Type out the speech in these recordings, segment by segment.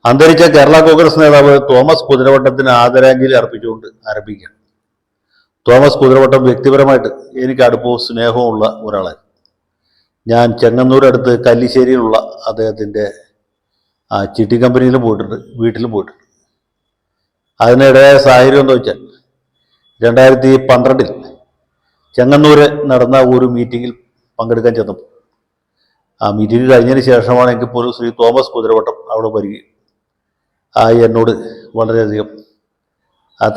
അന്തരിച്ച കേരള കോൺഗ്രസ് നേതാവ് തോമസ് കുതിരവട്ടത്തിന് ആദരാഞ്ജലി അർപ്പിച്ചുകൊണ്ട് ആരംഭിക്കുകയാണ്. തോമസ് കുതിരവട്ടം വ്യക്തിപരമായിട്ട് എനിക്ക് അടുപ്പവും സ്നേഹവും ഉള്ള ഒരാളാണ്. ഞാൻ ചെങ്ങന്നൂരടുത്ത് കല്ലിശ്ശേരിയിലുള്ള അദ്ദേഹത്തിൻ്റെ ചിട്ടി കമ്പനിയിലും പോയിട്ടുണ്ട്, വീട്ടിലും പോയിട്ടുണ്ട്. അതിനിടയായ സാഹചര്യം എന്ന് വെച്ചാൽ 2012 ചെങ്ങന്നൂര് നടന്ന ഒരു മീറ്റിങ്ങിൽ പങ്കെടുക്കാൻ ചെന്നപ്പോൾ ആ മീറ്റിംഗ് കഴിഞ്ഞതിന് ശേഷമാണെങ്കിൽ പോലും ശ്രീ തോമസ് കുതിരവട്ടം അവിടെ വരികയും എന്നോട് വളരെയധികം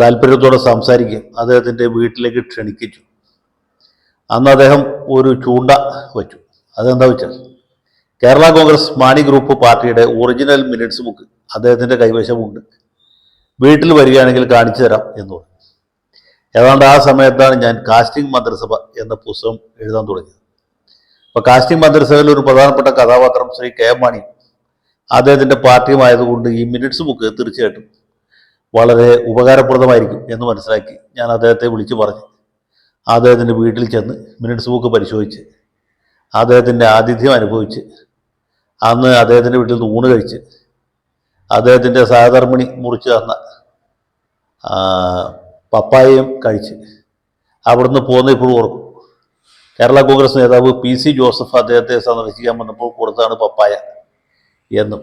താല്പര്യത്തോടെ സംസാരിക്കുകയും അദ്ദേഹത്തിൻ്റെ വീട്ടിലേക്ക് ക്ഷണിക്കിച്ചു. അന്ന് അദ്ദേഹം ഒരു ചൂണ്ട വച്ചു. അതെന്താ വെച്ചാൽ കേരള കോൺഗ്രസ് മാണി ഗ്രൂപ്പ് പാർട്ടിയുടെ ഒറിജിനൽ മിനിറ്റ്സ് ബുക്ക് അദ്ദേഹത്തിൻ്റെ കൈവശമുണ്ട്, വീട്ടിൽ വരികയാണെങ്കിൽ കാണിച്ചു തരാം എന്ന് പറഞ്ഞു. ഏതാണ്ട് ആ സമയത്താണ് ഞാൻ കാസ്റ്റിംഗ് മന്ത്രിസഭ എന്ന പുസ്തകം എഴുതാൻ തുടങ്ങിയത്. അപ്പോൾ കാസ്റ്റിംഗ് മന്ത്രിസഭയിൽ ഒരു പ്രധാനപ്പെട്ട കഥാപാത്രം ശ്രീ കെ എം മാണി അദ്ദേഹത്തിൻ്റെ പാർട്ടിയുമായതുകൊണ്ട് ഈ മിനിറ്റ്സ് ബുക്ക് തീർച്ചയായിട്ടും വളരെ ഉപകാരപ്രദമായിരിക്കും എന്ന് മനസ്സിലാക്കി ഞാൻ അദ്ദേഹത്തെ വിളിച്ചു പറഞ്ഞ് അദ്ദേഹത്തിൻ്റെ വീട്ടിൽ ചെന്ന് മിനിറ്റ്സ് ബുക്ക് പരിശോധിച്ച് അദ്ദേഹത്തിൻ്റെ ആതിഥ്യം അനുഭവിച്ച് അന്ന് അദ്ദേഹത്തിൻ്റെ വീട്ടിൽ നിന്ന് ഊണ് കഴിച്ച് അദ്ദേഹത്തിൻ്റെ സഹധർമ്മിണി മുറിച്ച് തന്ന പപ്പായയും കഴിച്ച് അവിടുന്ന് പോകുന്ന ഇപ്പോഴും ഓർക്കും. കേരള കോൺഗ്രസ് നേതാവ് PC ജോസഫ് അദ്ദേഹത്തെ സന്ദർശിക്കാൻ വന്നപ്പോൾ കൊടുത്താണ് പപ്പായ എന്നും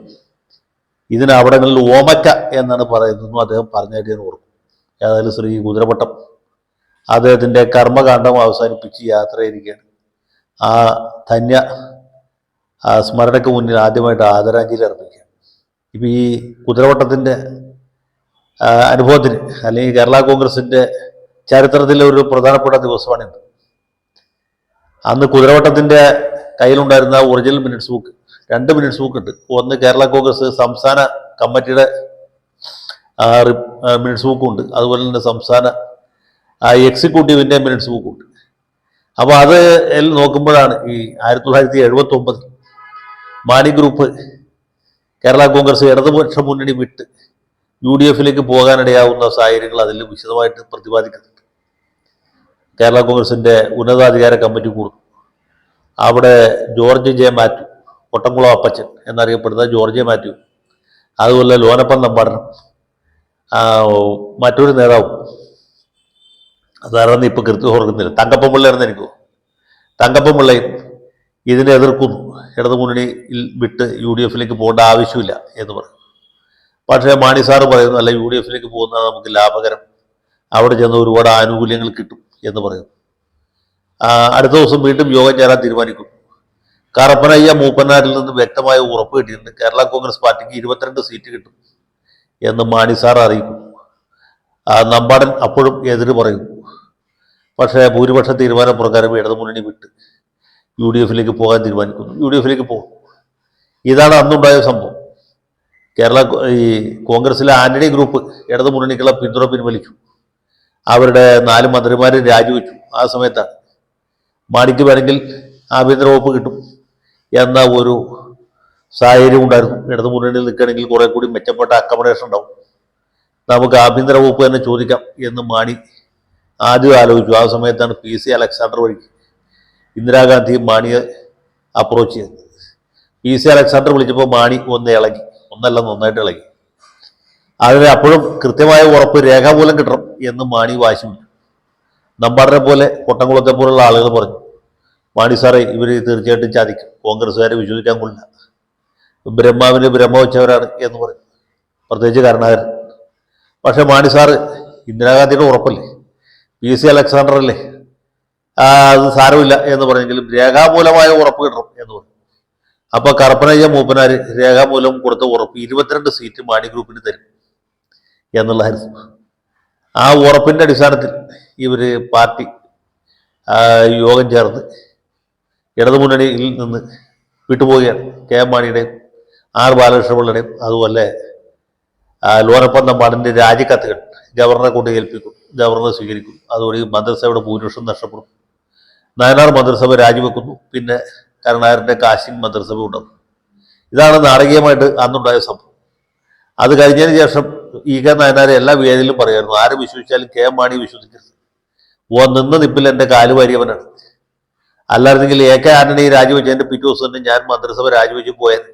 ഇതിന് അവിടങ്ങളിൽ ഓമക്ക എന്നാണ് പറയുന്നതെന്നും അദ്ദേഹം പറഞ്ഞായിട്ട് ഞാൻ ഓർക്കും. ഏതായാലും ശ്രീ കുതിരവട്ടം അദ്ദേഹത്തിൻ്റെ കർമ്മകാണ്ഡം അവസാനിപ്പിച്ച് യാത്രയായിരിക്കുകയാണ്. ആ ധന്യ സ്മരണയ്ക്ക് മുന്നിൽ ആദ്യമായിട്ട് ആദരാഞ്ജലി അർപ്പിക്കുക. ഇപ്പം ഈ കുതിരവട്ടത്തിൻ്റെ അനുഭവത്തിന് അല്ലെങ്കിൽ കേരള കോൺഗ്രസിൻ്റെ ചരിത്രത്തിലെ ഒരു പ്രധാനപ്പെട്ട ദിവസമാണിത്. അന്ന് കുതിരവട്ടത്തിൻ്റെ കയ്യിലുണ്ടായിരുന്ന original minutes book, 2 minutes book ഉണ്ട്. ഒന്ന് കേരള കോൺഗ്രസ് സംസ്ഥാന കമ്മിറ്റിയുടെ മിനിറ്റ്സ് ബുക്കും ഉണ്ട്, അതുപോലെ തന്നെ സംസ്ഥാന എക്സിക്യൂട്ടീവിൻ്റെ മിനിറ്റ്സ് ബുക്കും ഉണ്ട്. അപ്പോൾ അത് നോക്കുമ്പോഴാണ് ഈ 1979 മാണി ഗ്രൂപ്പ് കേരള കോൺഗ്രസ് ഇടതുപക്ഷ മുന്നണി വിട്ട് UDFിലേക്ക് പോകാനിടയാവുന്ന സാഹചര്യങ്ങൾ അതിൽ വിശദമായിട്ട് പ്രതിപാദിക്കുന്നുണ്ട്. കേരള കോൺഗ്രസിൻ്റെ ഉന്നതാധികാര കമ്മിറ്റി കൂടുന്നു. അവിടെ ജോർജ് ജെ മാത്യു, കൊട്ടംകുളം അപ്പച്ചൻ എന്നറിയപ്പെടുന്ന ജോർജ് ജെ മാത്യു, അതുപോലെ ലോനപ്പൻ നമ്പാടനും മറ്റൊരു നേതാവും അതാണെന്ന് ഇപ്പോൾ കൃത്യം ഓർക്കുന്നില്ല, തങ്കപ്പൻ പിള്ളയാണെന്ന് എനിക്ക് തോന്നുന്നു. തങ്കപ്പൻ പിള്ളയും ഇതിനെ എതിർക്കുന്നു, ഇടതുമുന്നണിയിൽ വിട്ട് UDFിലേക്ക് പോകേണ്ട ആവശ്യമില്ല എന്ന് പറയും. പക്ഷേ മാണി സാറ് പറയുന്നു, അല്ല UDFിലേക്ക് പോകുന്നത് നമുക്ക് ലാഭകരം, അവിടെ ചെന്ന് ഒരുപാട് ആനുകൂല്യങ്ങൾ കിട്ടും എന്ന് പറയുന്നു. അടുത്ത ദിവസം വീണ്ടും യോഗം ചേരാൻ തീരുമാനിക്കുന്നു. കറപ്പനയ്യ മൂപ്പനാരിൽ നിന്ന് വ്യക്തമായ ഉറപ്പ് കിട്ടിയിട്ടുണ്ട്, കേരള കോൺഗ്രസ് പാർട്ടിക്ക് 22 സീറ്റ് കിട്ടും എന്ന് മാണി സാർ അറിയിക്കുന്നു. നമ്പാടൻ അപ്പോഴും എതിര് പറയുന്നു. പക്ഷേ ഭൂരിപക്ഷ തീരുമാനപ്രകാരം ഇടതുമുന്നണി വിട്ട് UDFിലേക്ക് പോകാൻ തീരുമാനിക്കുന്നു. UDFിലേക്ക് പോകും. ഇതാണ് അന്നുണ്ടായ സംഭവം. ഈ കോൺഗ്രസിലെ ആന്റണി ഗ്രൂപ്പ് ഇടതുമുന്നണിക്കുള്ള പിന്തുണ പിൻവലിച്ചു. അവരുടെ 4 മന്ത്രിമാരെ രാജിവെച്ചു. ആ സമയത്താണ് മാണിക്ക് വേണമെങ്കിൽ ആഭ്യന്തര വകുപ്പ് കിട്ടും എന്ന ഒരു സാഹചര്യം ഉണ്ടായിരുന്നു. ഇടതുമുന്നണിയിൽ നിൽക്കുകയാണെങ്കിൽ കുറെ കൂടി മെച്ചപ്പെട്ട അക്കോമഡേഷൻ ഉണ്ടാവും, നമുക്ക് ആഭ്യന്തര വകുപ്പ് തന്നെ ചോദിക്കാം എന്ന് മാണി ആദ്യം ആലോചിച്ചു. ആ സമയത്താണ് PC അലക്സാണ്ടർ വഴി ഇന്ദിരാഗാന്ധി മാണിയെ അപ്രോച്ച് ചെയ്തത്. PC അലക്സാണ്ടർ വിളിച്ചപ്പോൾ മാണി ഒന്ന് ഇളകി, ഒന്നല്ല നന്നായിട്ട് ഇളകി. അതിന് അപ്പോഴും കൃത്യമായ ഉറപ്പ് രേഖാമൂലം കിട്ടണം എന്ന് മാണി വാശി പിടിച്ചു. നമ്പാടനെ പോലെ കൊട്ടംകുളത്തെ പോലുള്ള ആളുകൾ പറഞ്ഞു, മാണി സാറേ ഇവർ തീർച്ചയായിട്ടും ചതിക്കും, കോൺഗ്രസ്സുകാരെ വിശ്വസിക്കാൻ കൊള്ളില്ല, ബ്രഹ്മാവിന് ബ്രഹ്മ വെച്ചവരാണ് എന്ന് പറയും, പ്രത്യേകിച്ച് കരുണാകരൻ. പക്ഷെ മാണി സാറ് ഇന്ദിരാഗാന്ധിയുടെ ഉറപ്പല്ലേ, PC അലക്സാണ്ടർ അല്ലേ, അത് സാരമില്ല എന്ന് പറഞ്ഞെങ്കിലും രേഖാമൂലമായ ഉറപ്പ് കിട്ടണം എന്ന് പറഞ്ഞു. അപ്പോൾ കറപ്പനയ്യ മൂപ്പനാര് രേഖാമൂലം കൊടുത്ത ഉറപ്പ് 22 സീറ്റ് മാണി ഗ്രൂപ്പിന് തരും എന്നുള്ളതായിരുന്നു. ആ ഉറപ്പിൻ്റെ അടിസ്ഥാനത്തിൽ ഇവർ പാർട്ടി യോഗം ചേർന്ന് ഇടതുമുന്നണിയിൽ നിന്ന് വിട്ടുപോവുകയാണ്. KM മാണിയുടെയും R ബാലകൃഷ്ണപിള്ളയുടെയും അതുപോലെ ലോനപ്പൻ നമ്പാടിൻ്റെ രാജിക്കത്തുകൾ ഗവർണറെ കൊണ്ട് ഏൽപ്പിക്കും, ഗവർണർ സ്വീകരിക്കും. അതോടെ മന്ത്രിസഭയുടെ ഭൂരിപക്ഷം നഷ്ടപ്പെടും. നയനാർ മന്ത്രിസഭ രാജിവെക്കുന്നു. പിന്നെ കരുണാകരൻ്റെ കാശിംഗ് മന്ത്രിസഭ ഉണ്ടാകും. ഇതാണ് നാടകീയമായിട്ട് അന്നുണ്ടായ സംഭവം. അത് കഴിഞ്ഞതിന് ശേഷം EK നായനാരെ എല്ലാ വേദിയിലും പറയായിരുന്നു, ആരും വിശ്വസിച്ചാലും KM മാണി വിശ്വസിക്കരുത്, നിന്ന നിപ്പിൽ എൻ്റെ കാല് വാരിയവനാണ്, അല്ലായിരുന്നെങ്കിൽ AK ആന്റണി രാജിവെച്ചതിൻ്റെ പിറ്റേ ദിവസം തന്നെ ഞാൻ മന്ത്രിസഭ രാജിവെച്ച് പോയത്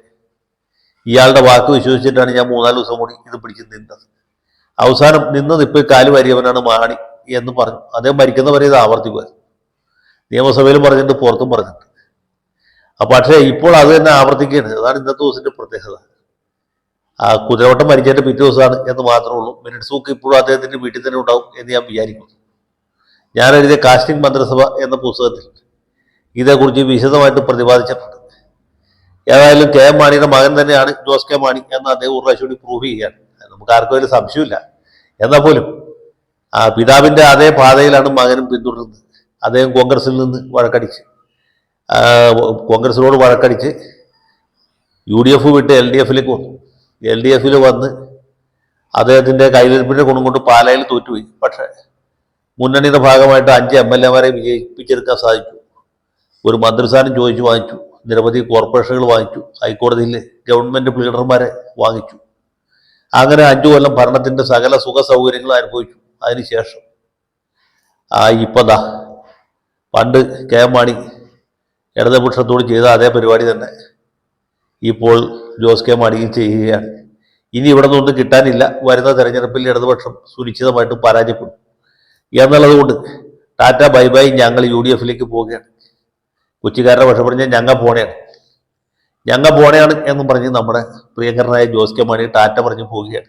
ഇയാളുടെ വാക്ക് വിശ്വസിച്ചിട്ടാണ് ഞാൻ 3-4 ദിവസം കൂടി ഇത് പിടിച്ച് നിന്നത്. അവസാനം നിന്നത് ഇപ്പോൾ കാല് വാരിയവനാണ് മാണി എന്ന് പറഞ്ഞു. അദ്ദേഹം മരിക്കുന്നവരെ ഇത് ആവർത്തിക്കുക. നിയമസഭയിലും പറഞ്ഞിട്ട് പുറത്തും പറഞ്ഞിട്ട്. പക്ഷേ ഇപ്പോൾ അത് തന്നെ ആവർത്തിക്കുകയാണ്. അതാണ് ഇന്നത്തെ ദിവസത്തിന്റെ പ്രത്യേകത. കുതിരവട്ടം മരിച്ചതിന്റെ പിറ്റേ ദിവസമാണ് എന്ന് മാത്രമേ ഉള്ളൂ. മിനിറ്റ്സ് ബുക്ക് ഇപ്പോഴും അദ്ദേഹത്തിന്റെ വീട്ടിൽ തന്നെ ഉണ്ടാവും എന്ന് ഞാൻ വിചാരിക്കുന്നു. ഞാൻ എഴുതിയ കാസ്റ്റിംഗ് മന്ത്രിസഭ എന്ന പുസ്തകത്തിൽ ഇതേക്കുറിച്ച് വിശദമായിട്ട് പ്രതിപാദിച്ചിട്ടുണ്ട്. ഏതായാലും കെ എം മാണിയുടെ മകൻ തന്നെയാണ് ജോസ് കെ മാണി എന്ന് അദ്ദേഹം ഒരു പ്രാവശ്യം കൂടി പ്രൂവ് ചെയ്യുകയാണ്. നമുക്ക് ആർക്കും ഒരു സംശയമില്ല. എന്നാൽ പോലും പിതാവിന്റെ അതേ പാതയിലാണ് മകനും പിന്തുടരുന്നത്. അദ്ദേഹം കോൺഗ്രസിൽ നിന്ന് കോൺഗ്രസിനോട് വഴക്കടിച്ച് UDF വിട്ട് LDF വന്നു. LDF വന്ന് അദ്ദേഹത്തിന്റെ കയ്യിലിരിപ്പിന്റെ ഗുണം കൊണ്ട് പാലായിൽ തോറ്റുപോയി. പക്ഷേ മുന്നണിയുടെ ഭാഗമായിട്ട് 5 MLA-മാരെ വിജയിപ്പിച്ചെടുക്കാൻ സാധിച്ചു. ഒരു മന്ത്രിസ്ഥാനം ചോദിച്ചു വാങ്ങിച്ചു. നിരവധി കോർപ്പറേഷനുകൾ വാങ്ങിച്ചു. ഹൈക്കോടതിയിൽ ഗവൺമെന്റ് പ്ലീഡർമാരെ വാങ്ങിച്ചു. അങ്ങനെ 5 കൊല്ലം ഭരണത്തിന്റെ സകല സുഖ സൗകര്യങ്ങളും അനുഭവിച്ചു. അതിനുശേഷം ഇപ്പതാ പണ്ട് കെ എം മാണി ഇടതുപക്ഷത്തോട് ചെയ്ത അതേ പരിപാടി തന്നെ ഇപ്പോൾ ജോസ് കെ മാണിയും ചെയ്യുകയാണ്. ഇനി ഇവിടെ നിന്നൊന്നും കിട്ടാനില്ല. വരുന്ന തെരഞ്ഞെടുപ്പിൽ ഇടതുപക്ഷം സുനിശ്ചിതമായിട്ടും പരാജയപ്പെടും എന്നുള്ളത് കൊണ്ട് ടാറ്റ ബൈ ബൈ, ഞങ്ങൾ UDF പോവുകയാണ്. കൊച്ചിക്കാരുടെ പക്ഷം പറഞ്ഞാൽ ഞങ്ങൾ പോണയാണ് എന്നും പറഞ്ഞ് നമ്മുടെ പ്രിയങ്കരനായ ജോസ് കെ മാണി ടാറ്റ പറഞ്ഞ് പോവുകയാണ്.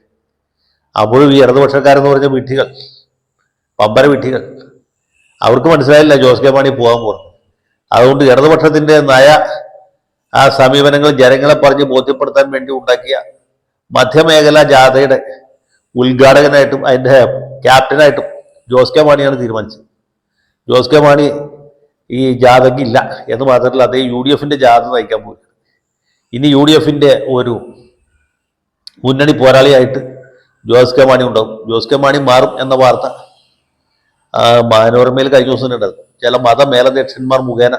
അപ്പോഴും ഈ ഇടതുപക്ഷക്കാരെന്ന് പറഞ്ഞ വിഡ്ഢികൾ, പമ്പര വിഡ്ഢികൾ, അവർക്ക് മനസ്സിലായില്ല ജോസ് കെ മാണി പോകാൻ പോകുന്നു. അതുകൊണ്ട് ഇടതുപക്ഷത്തിന്റെ സമീപനങ്ങൾ ജനങ്ങളെ പറഞ്ഞ് ബോധ്യപ്പെടുത്താൻ വേണ്ടി ഉണ്ടാക്കിയ മധ്യമേഖല ജാഥയുടെ ഉദ്ഘാടകനായിട്ടും അതിൻ്റെ ക്യാപ്റ്റനായിട്ടും ജോസ് കെ മാണിയാണ് തീരുമാനിച്ചത്. ജോസ് കെ മാണി ഈ ജാഥയ്ക്ക് ഇല്ല എന്ന് മാത്രമല്ല, അദ്ദേഹം UDF ജാഥ നയിക്കാൻ പോയി. ഇനി UDF ഒരു മുന്നണി പോരാളിയായിട്ട് ജോസ് കെ മാണി ഉണ്ടാവും. ജോസ് കെ മാണി മാറും എന്ന വാർത്ത മനോരമയിൽ കഴിഞ്ഞ ദിവസം ഉണ്ടായിരുന്നു. ചില മതമേലധ്യക്ഷന്മാർ മുഖേന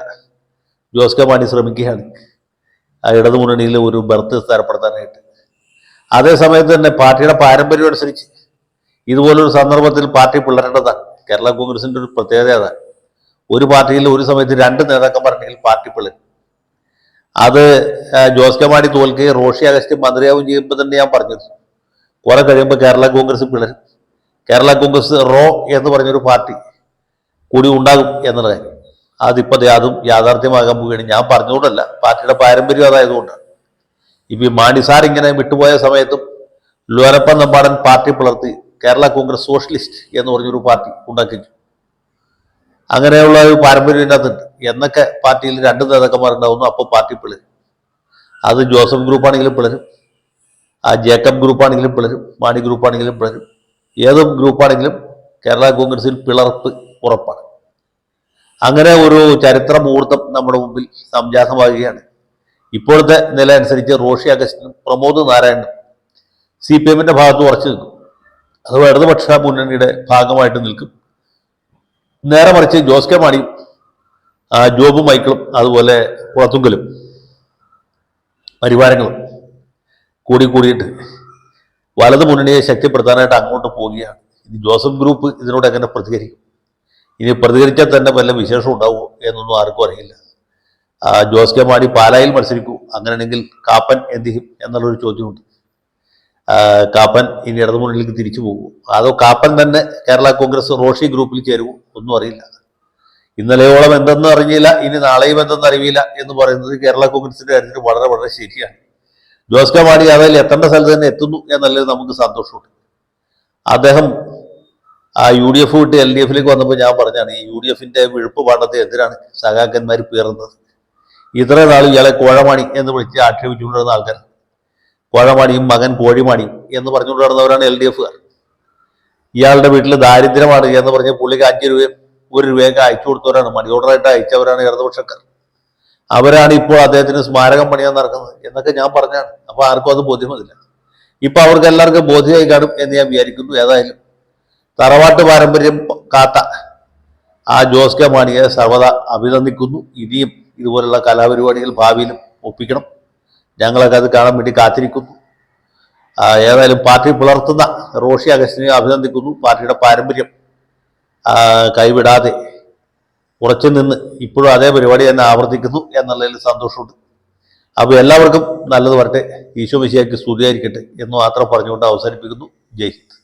ജോസ് കെ മാണി ശ്രമിക്കുകയാണ് ഇടതു മുന്നണിയിൽ ഒരു ബർത്ത് സ്ഥിരപ്പെടുത്താനായിട്ട്. അതേ സമയത്ത് തന്നെ പാർട്ടിയുടെ പാരമ്പര്യം അനുസരിച്ച് ഇതുപോലൊരു സന്ദർഭത്തിൽ പാർട്ടി പിളരേണ്ടതാണ്. കേരള കോൺഗ്രസിന്റെ ഒരു പ്രത്യേകത അതാണ്. ഒരു പാർട്ടിയിൽ ഒരു സമയത്ത് 2 നേതാക്കന്മാരുണ്ടെങ്കിൽ പാർട്ടി പിളരും. അത് ജോസ് കെ മാണി തോൽക്കുകയും റോഷി അഗസ്റ്റിൻ മന്ത്രിയാവും ചെയ്യുമ്പോൾ തന്നെ ഞാൻ പറഞ്ഞത്, കുറെ കഴിയുമ്പോൾ കേരള കോൺഗ്രസ് പിളരും. കേരള കോൺഗ്രസ് എന്ന് പറഞ്ഞൊരു പാർട്ടി കൂടി ഉണ്ടാകും എന്നുള്ള കാര്യം അതും യാഥാർത്ഥ്യമാകാൻ പോവുകയാണ്. ഞാൻ പറഞ്ഞുകൊണ്ടല്ല, പാർട്ടിയുടെ പാരമ്പര്യം അതായതുകൊണ്ടാണ്. ഇപ്പൊ മാണി സാർ ഇങ്ങനെ വിട്ടുപോയ സമയത്തും ലോരപ്പൻ നമ്പാടൻ പാർട്ടി പിളർത്തി കേരള കോൺഗ്രസ് സോഷ്യലിസ്റ്റ് എന്ന് പറഞ്ഞൊരു പാർട്ടി ഉണ്ടാക്കി. അങ്ങനെയുള്ള ഒരു പാരമ്പര്യം ഇതിനകത്തുണ്ട്. എന്നൊക്കെ പാർട്ടിയിൽ 2 നേതാക്കന്മാരുണ്ടാവുന്നു, അപ്പോൾ പാർട്ടി പിളരും. അത് ജോസഫ് ഗ്രൂപ്പാണെങ്കിലും പിളരും, ജേക്കബ് ഗ്രൂപ്പാണെങ്കിലും പിളരും, മാണി ഗ്രൂപ്പാണെങ്കിലും പിളരും. ഏതും ഗ്രൂപ്പാണെങ്കിലും കേരള കോൺഗ്രസിൽ പിളർപ്പ് ഉറപ്പാണ്. അങ്ങനെ ഒരു ചരിത്ര മുഹൂർത്തം നമ്മുടെ മുമ്പിൽ സംജാതമാകുകയാണ്. ഇപ്പോഴത്തെ നില അനുസരിച്ച് റോഷി അഗസ്റ്റിനും പ്രമോദ് നാരായണനും CPM ഭാഗത്ത് ഉറച്ചു നിൽക്കും. അഥവാ ഇടതുപക്ഷ മുന്നണിയുടെ ഭാഗമായിട്ട് നിൽക്കും. നേരെ മറിച്ച് ജോസ് കെ മാണിയും ജോബ് മൈക്കിളും അതുപോലെ കുളത്തുങ്കലും പരിവാരങ്ങളും കൂടിയിട്ട് വലതു മുന്നണിയെ ശക്തിപ്പെടുത്താനായിട്ട് അങ്ങോട്ട് പോവുകയാണ്. ജോസഫ് ഗ്രൂപ്പ് ഇതിനോട് എങ്ങനെ പ്രതികരിക്കും? ഇനി പ്രതികരിച്ചാൽ തന്നെ വല്ല വിശേഷം ഉണ്ടാവുമോ എന്നൊന്നും ആർക്കും അറിയില്ല. ജോസ് കെ മാണി പാലായിൽ മത്സരിക്കൂ, അങ്ങനെയാണെങ്കിൽ കാപ്പൻ എന്ത് ചെയ്യും എന്നുള്ളൊരു ചോദ്യമുണ്ട്. കാപ്പൻ ഇനി ഇടതുമുന്നണിയിലേക്ക് തിരിച്ചു പോകുമോ, അതോ കാപ്പൻ തന്നെ കേരള കോൺഗ്രസ് റോഷി ഗ്രൂപ്പിൽ ചേരുമോ, ഒന്നും അറിയില്ല. ഇന്നലെയോളം എന്തെന്ന് അറിഞ്ഞില്ല, ഇനി നാളെയും എന്തെന്ന് അറിയില്ല എന്ന് പറയുന്നത് കേരള കോൺഗ്രസിന്റെ കാര്യത്തിൽ വളരെ വളരെ ശരിയാണ്. ജോസ് കെ മാണി അതിൽ എത്തേണ്ട സ്ഥലത്ത് തന്നെ എത്തുന്നു എന്നല്ലേ നമുക്ക് സന്തോഷമുണ്ട്. അദ്ദേഹം UDF വിട്ട് LDF വന്നപ്പോൾ ഞാൻ പറഞ്ഞാണ്, ഈ UDF വിഴുപ്പ് പാടത്തെ എന്തിനാണ് സഖാക്കന്മാർ പേറുന്നത്? ഇത്രയും നാൾ ഇയാളെ കോഴമാണി എന്ന് വിളിച്ച് ആക്ഷേപിച്ചുകൊണ്ടിരുന്ന ആൾക്കാർ, കോഴമാണിയും മകൻ കോഴിമാണിയും എന്ന് പറഞ്ഞുകൊണ്ട് നടന്നവരാണ് LDF-കാർ. ഇയാളുടെ വീട്ടിൽ ദാരിദ്ര്യമാണ് എന്ന് പറഞ്ഞ് പുള്ളിക്ക് 5 രൂപയും 1 രൂപയൊക്കെ അയച്ചു കൊടുത്തവരാണ്, മണി ഓർഡറായിട്ട് അയച്ചവരാണ് ഇടതുപക്ഷക്കാർ. അവരാണ് ഇപ്പോൾ അദ്ദേഹത്തിന് സ്മാരകം പണിയാൻ നടക്കുന്നത് എന്നൊക്കെ ഞാൻ പറഞ്ഞാണ്. അപ്പൊ ആർക്കും അത് ബോധ്യമതില്ല. ഇപ്പൊ അവർക്ക് എല്ലാവർക്കും ബോധ്യമായി കാണും എന്ന് ഞാൻ വിചാരിക്കുന്നു. ഏതായാലും തറവാട്ട് പാരമ്പര്യം കാത്ത ജോസ് കെ മാണിയെ സർവ്വത അഭിനന്ദിക്കുന്നു. ഇനിയും ഇതുപോലുള്ള കലാപരിപാടികൾ ഭാവിയിലും ഒപ്പിക്കണം. ഞങ്ങളൊക്കെ അത് കാണാൻ വേണ്ടി കാത്തിരിക്കുന്നു. ഏതായാലും പാർട്ടി പുലർത്തുന്ന റോഷി അഗസ്റ്റിനെ അഭിനന്ദിക്കുന്നു. പാർട്ടിയുടെ പാരമ്പര്യം കൈവിടാതെ ഉറച്ചു നിന്ന് ഇപ്പോഴും അതേ പരിപാടി തന്നെ ആവർത്തിക്കുന്നു എന്നുള്ളതിൽ സന്തോഷമുണ്ട്. അപ്പോൾ എല്ലാവർക്കും നല്ലത് വരട്ടെ. ഈശോ മിശിഹായ്ക്ക് സ്തുതിയായിരിക്കട്ടെ എന്ന് മാത്രം പറഞ്ഞുകൊണ്ട് അവസാനിപ്പിക്കുന്നു. ജയ് ഹിന്ദ്.